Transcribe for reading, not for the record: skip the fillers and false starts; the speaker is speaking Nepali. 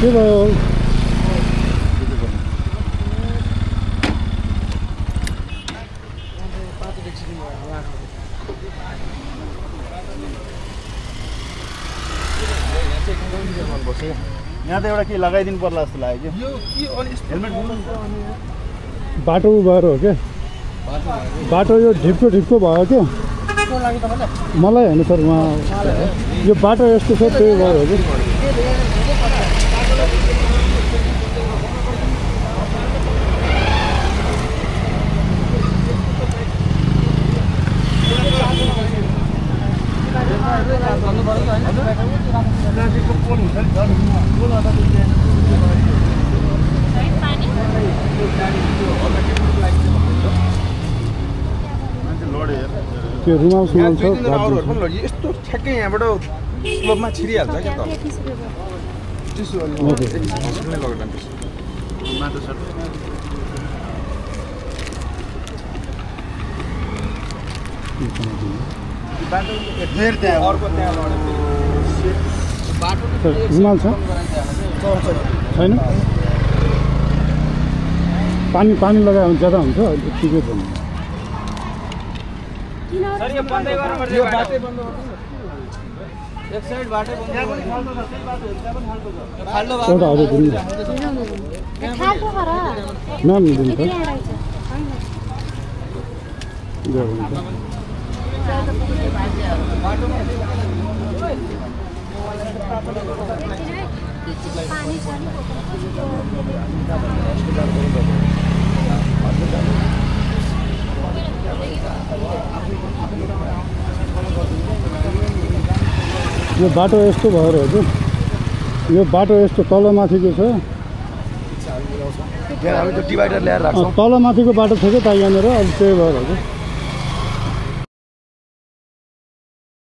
के भयो यहाँ त एउटा के लगाइदिनु पर्ला जस्तो लाग्यो कि हेलमेट बाटो भएर हो क्या बाटो यो ढिप्को ढिप्को भयो क्या मलाई होइन सर उहाँ यो बाटो यस्तो छ त्यही भएर हो कि त्यो रुमाल सुमाल छ यस्तो ठ्याक्कै यहाँबाट स्लोपमा छिरिहाल्छ क्या त चिसो रुमाल छ छैन पानी लगायो भने ज्यादा हुन्छ ठिकै छ यो बाटो यस्तो भएर हो कि यो बाटो यस्तो तलमाथिको छ डिभाइडर ल्याएर राख्छौँ तलमाथिको बाटो छ कि त यहाँनिर अब त्यही भएर हो कि